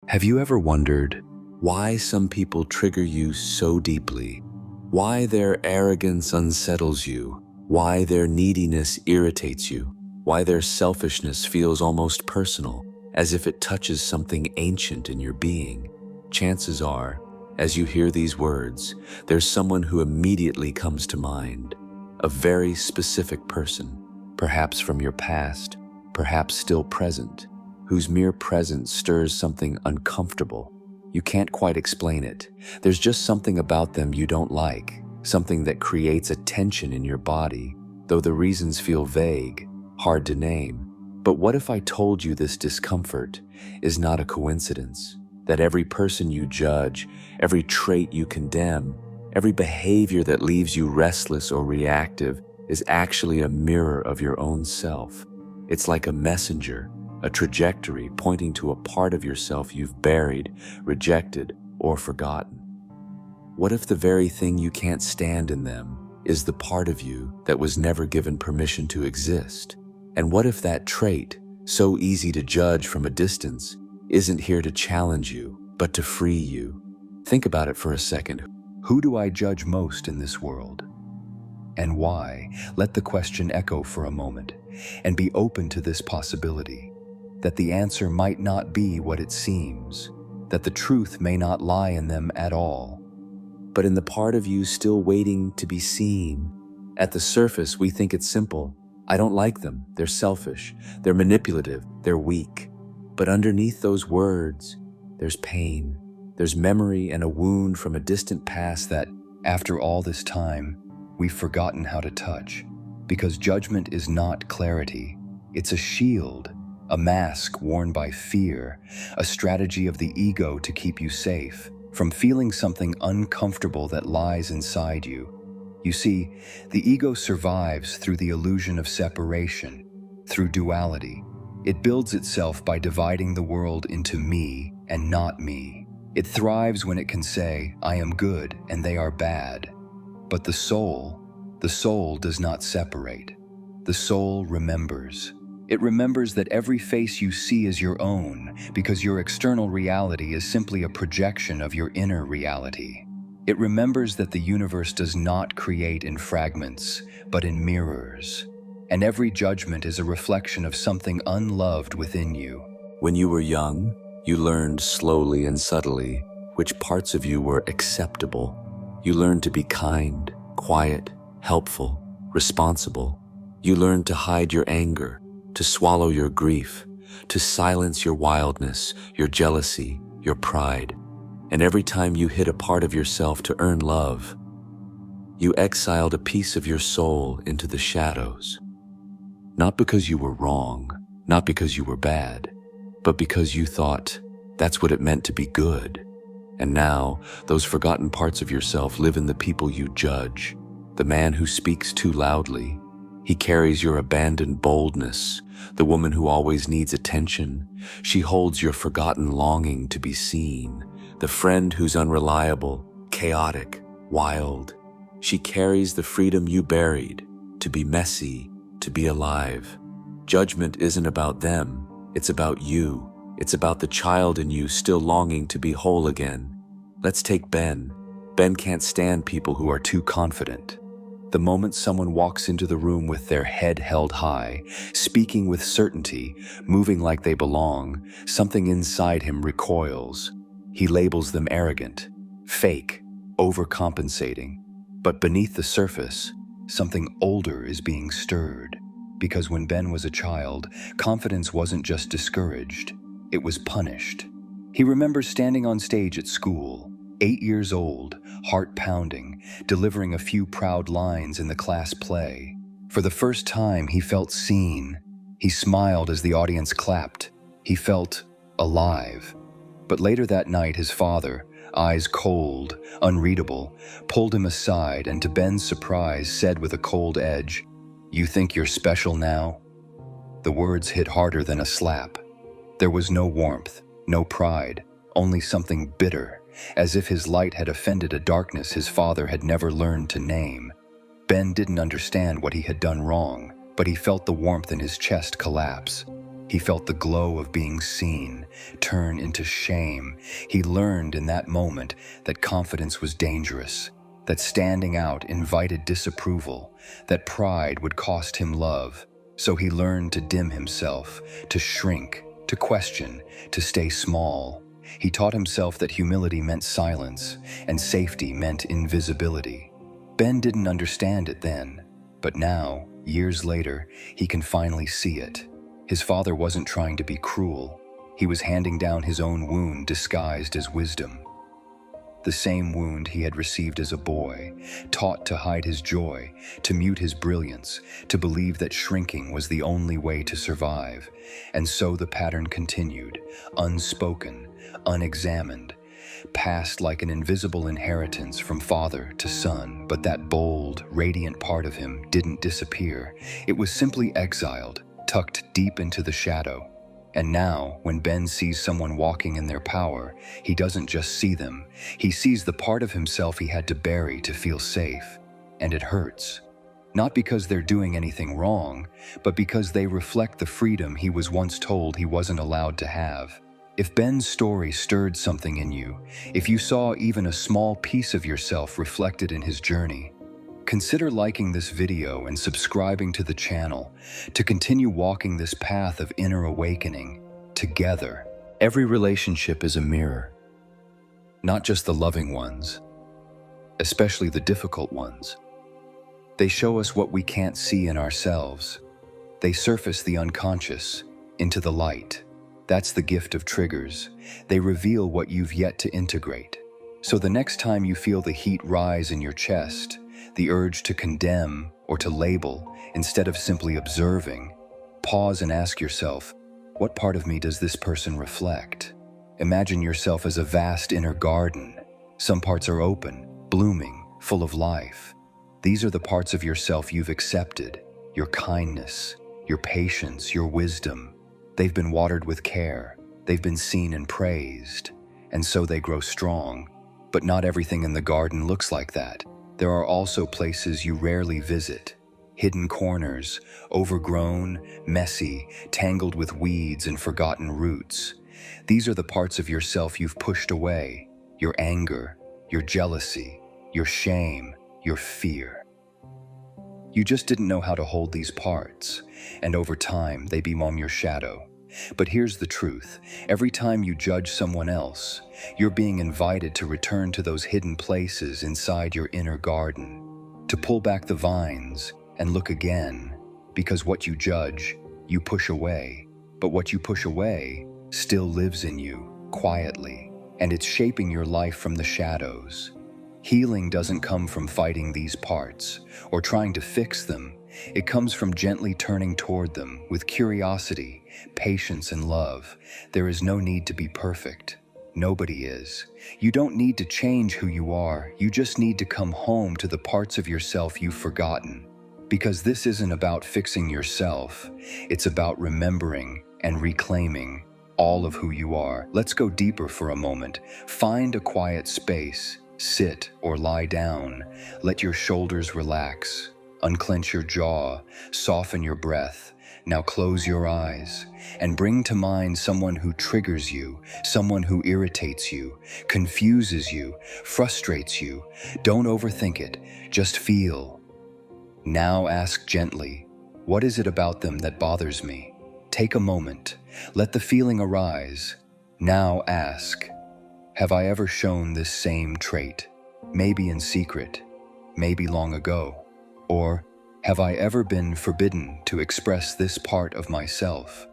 Have you ever wondered why some people trigger you so deeply? Why their arrogance unsettles you? Why their neediness irritates you? Why their selfishness feels almost personal, as if it touches something ancient in your being? Chances are, as you hear these words, there's someone who immediately comes to mind. A very specific person, perhaps from your past, perhaps still present, whose mere presence stirs something uncomfortable. You can't quite explain it. There's just something about them you don't like, something that creates a tension in your body, though the reasons feel vague, hard to name. But what if I told you this discomfort is not a coincidence? That every person you judge, every trait you condemn, every behavior that leaves you restless or reactive is actually a mirror of your own self. It's like a messenger, a trajectory pointing to a part of yourself you've buried, rejected, or forgotten. What if the very thing you can't stand in them is the part of you that was never given permission to exist? And what if that trait, so easy to judge from a distance, isn't here to challenge you, but to free you? Think about it for a second. Who do I judge most in this world? And why? Let the question echo for a moment, and be open to this possibility, that the answer might not be what it seems, that the truth may not lie in them at all, but in the part of you still waiting to be seen. At the surface, we think it's simple. I don't like them. They're selfish. They're manipulative. They're weak. But underneath those words, there's pain. There's memory and a wound from a distant past that, after all this time, we've forgotten how to touch. Because judgment is not clarity. It's a shield, a mask worn by fear, a strategy of the ego to keep you safe from feeling something uncomfortable that lies inside you. You see, the ego survives through the illusion of separation, through duality. It builds itself by dividing the world into me and not me. It thrives when it can say, I am good and they are bad. But the soul does not separate. The soul remembers. It remembers that every face you see is your own, because your external reality is simply a projection of your inner reality. It remembers that the universe does not create in fragments, but in mirrors. And every judgment is a reflection of something unloved within you. When you were young, you learned slowly and subtly which parts of you were acceptable. You learned to be kind, quiet, helpful, responsible. You learned to hide your anger, to swallow your grief, to silence your wildness, your jealousy, your pride. And every time you hid a part of yourself to earn love, you exiled a piece of your soul into the shadows. Not because you were wrong, not because you were bad, but because you thought that's what it meant to be good. And now, those forgotten parts of yourself live in the people you judge. The man who speaks too loudly. He carries your abandoned boldness. The woman who always needs attention. She holds your forgotten longing to be seen. The friend who's unreliable, chaotic, wild. She carries the freedom you buried, to be messy, to be alive. Judgment isn't about them, it's about you. It's about the child in you still longing to be whole again. Let's take Ben. Ben can't stand people who are too confident. The moment someone walks into the room with their head held high, speaking with certainty, moving like they belong, something inside him recoils. He labels them arrogant, fake, overcompensating. But beneath the surface, something older is being stirred. Because when Ben was a child, confidence wasn't just discouraged, it was punished. He remembers standing on stage at school, 8 years old, heart pounding, delivering a few proud lines in the class play. For the first time, he felt seen. He smiled as the audience clapped. He felt alive. But later that night, his father, eyes cold, unreadable, pulled him aside and to Ben's surprise said with a cold edge, "You think you're special now?" The words hit harder than a slap. There was no warmth, no pride, only something bitter, as if his light had offended a darkness his father had never learned to name. Ben didn't understand what he had done wrong, but he felt the warmth in his chest collapse. He felt the glow of being seen turn into shame. He learned in that moment that confidence was dangerous, that standing out invited disapproval, that pride would cost him love. So he learned to dim himself, to shrink, to question, to stay small. He taught himself that humility meant silence and safety meant invisibility. Ben didn't understand it then, but now, years later, he can finally see it. His father wasn't trying to be cruel. He was handing down his own wound disguised as wisdom. The same wound he had received as a boy, taught to hide his joy, to mute his brilliance, to believe that shrinking was the only way to survive. And so the pattern continued, unspoken, unexamined, passed like an invisible inheritance from father to son. But that bold, radiant part of him didn't disappear. It was simply exiled, tucked deep into the shadow. And now, when Ben sees someone walking in their power, he doesn't just see them. He sees the part of himself he had to bury to feel safe. And it hurts. Not because they're doing anything wrong, but because they reflect the freedom he was once told he wasn't allowed to have. If Ben's story stirred something in you, if you saw even a small piece of yourself reflected in his journey, consider liking this video and subscribing to the channel to continue walking this path of inner awakening together. Every relationship is a mirror, not just the loving ones, especially the difficult ones. They show us what we can't see in ourselves. They surface the unconscious into the light. That's the gift of triggers. They reveal what you've yet to integrate. So the next time you feel the heat rise in your chest, the urge to condemn or to label instead of simply observing, pause and ask yourself, what part of me does this person reflect? Imagine yourself as a vast inner garden. Some parts are open, blooming, full of life. These are the parts of yourself you've accepted, your kindness, your patience, your wisdom. They've been watered with care. They've been seen and praised. And so they grow strong. But not everything in the garden looks like that. There are also places you rarely visit, hidden corners, overgrown, messy, tangled with weeds and forgotten roots. These are the parts of yourself you've pushed away, your anger, your jealousy, your shame, your fear. You just didn't know how to hold these parts, and over time they become your shadow. But here's the truth. Every time you judge someone else, you're being invited to return to those hidden places inside your inner garden, to pull back the vines and look again, because what you judge, you push away. But what you push away still lives in you, quietly, and it's shaping your life from the shadows. Healing doesn't come from fighting these parts or trying to fix them. It comes from gently turning toward them with curiosity, patience, and love. There is no need to be perfect. Nobody is. You don't need to change who you are. You just need to come home to the parts of yourself you've forgotten. Because this isn't about fixing yourself. It's about remembering and reclaiming all of who you are. Let's go deeper for a moment. Find a quiet space. Sit or lie down. Let your shoulders relax. Unclench your jaw, soften your breath. Now close your eyes and bring to mind someone who triggers you, someone who irritates you, confuses you, frustrates you. Don't overthink it, just feel. Now ask gently, what is it about them that bothers me? Take a moment, let the feeling arise. Now ask, have I ever shown this same trait? Maybe in secret, maybe long ago. Or, have I ever been forbidden to express this part of myself?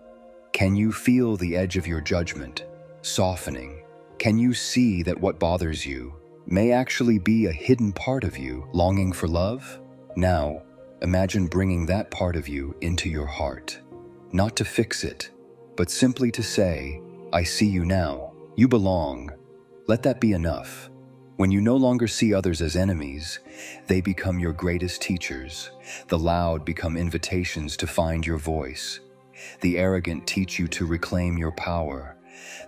Can you feel the edge of your judgment softening? Can you see that what bothers you may actually be a hidden part of you longing for love? Now, imagine bringing that part of you into your heart. Not to fix it, but simply to say, I see you now. You belong. Let that be enough. When you no longer see others as enemies, they become your greatest teachers. The loud become invitations to find your voice. The arrogant teach you to reclaim your power.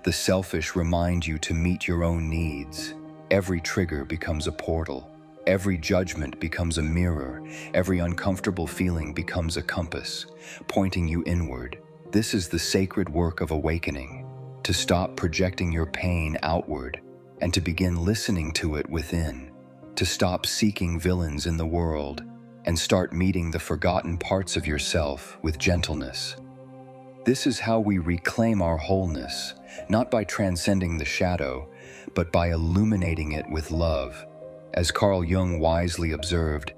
The selfish remind you to meet your own needs. Every trigger becomes a portal. Every judgment becomes a mirror. Every uncomfortable feeling becomes a compass, pointing you inward. This is the sacred work of awakening, to stop projecting your pain outward and to begin listening to it within, to stop seeking villains in the world and start meeting the forgotten parts of yourself with gentleness. This is how we reclaim our wholeness, not by transcending the shadow, but by illuminating it with love. As Carl Jung wisely observed,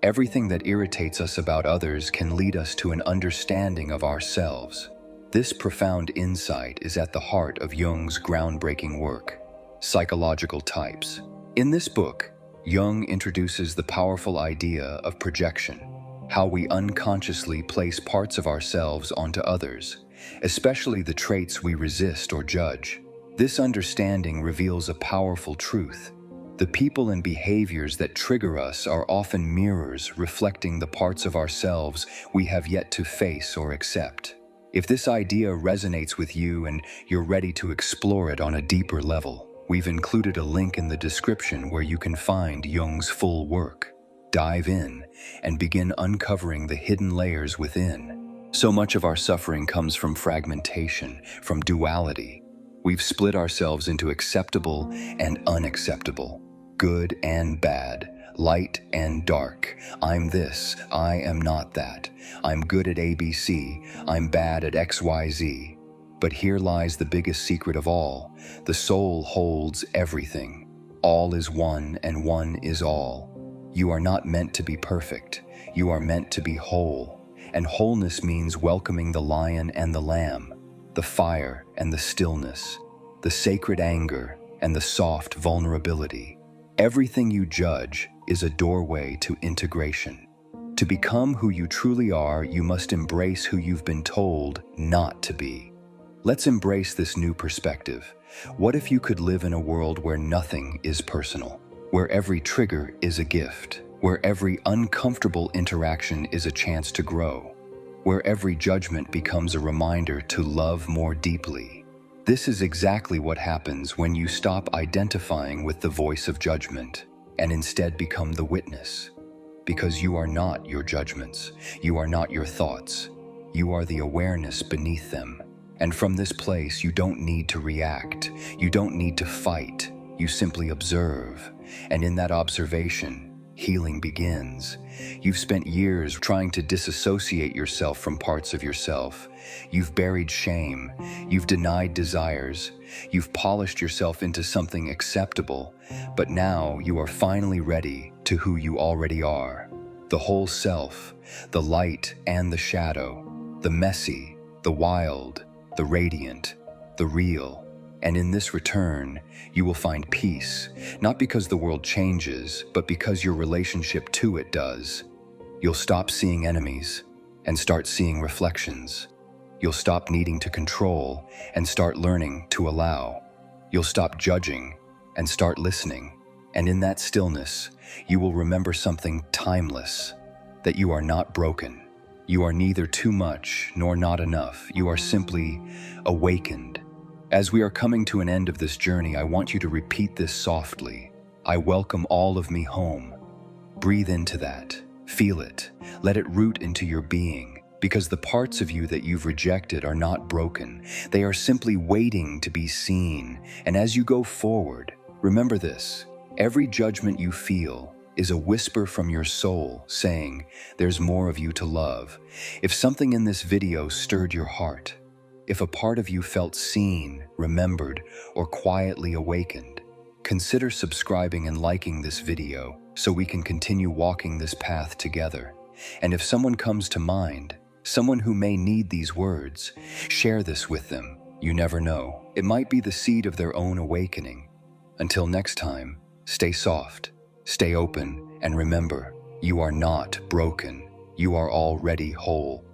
everything that irritates us about others can lead us to an understanding of ourselves. This profound insight is at the heart of Jung's groundbreaking work, Psychological Types. In this book, Jung introduces the powerful idea of projection, how we unconsciously place parts of ourselves onto others, especially the traits we resist or judge. This understanding reveals a powerful truth. The people and behaviors that trigger us are often mirrors reflecting the parts of ourselves we have yet to face or accept. If this idea resonates with you and you're ready to explore it on a deeper level, we've included a link in the description where you can find Jung's full work. Dive in and begin uncovering the hidden layers within. So much of our suffering comes from fragmentation, from duality. We've split ourselves into acceptable and unacceptable, good and bad, light and dark. I'm this, I am not that. I'm good at ABC, I'm bad at XYZ. But here lies the biggest secret of all. The soul holds everything. All is one and one is all. You are not meant to be perfect. You are meant to be whole. And wholeness means welcoming the lion and the lamb, the fire and the stillness, the sacred anger and the soft vulnerability. Everything you judge is a doorway to integration. To become who you truly are, you must embrace who you've been told not to be. Let's embrace this new perspective. What if you could live in a world where nothing is personal, where every trigger is a gift, where every uncomfortable interaction is a chance to grow, where every judgment becomes a reminder to love more deeply? This is exactly what happens when you stop identifying with the voice of judgment and instead become the witness. Because you are not your judgments, you are not your thoughts, you are the awareness beneath them. And from this place, you don't need to react. You don't need to fight. You simply observe. And in that observation, healing begins. You've spent years trying to disassociate yourself from parts of yourself. You've buried shame. You've denied desires. You've polished yourself into something acceptable. But now you are finally ready to who you already are. The whole self, the light and the shadow, the messy, the wild, the radiant, the real. And in this return, you will find peace, not because the world changes, but because your relationship to it does. You'll stop seeing enemies and start seeing reflections. You'll stop needing to control and start learning to allow. You'll stop judging and start listening. And in that stillness, you will remember something timeless, that you are not broken. You are neither too much nor not enough. You are simply awakened. As we are coming to an end of this journey, I want you to repeat this softly. I welcome all of me home. Breathe into that. Feel it. Let it root into your being. Because the parts of you that you've rejected are not broken. They are simply waiting to be seen. And as you go forward, remember this. Every judgment you feel is a whisper from your soul saying, there's more of you to love. If something in this video stirred your heart, if a part of you felt seen, remembered, or quietly awakened, consider subscribing and liking this video so we can continue walking this path together. And if someone comes to mind, someone who may need these words, share this with them. You never know. It might be the seed of their own awakening. Until next time, stay soft. Stay open, and remember, you are not broken. You are already whole.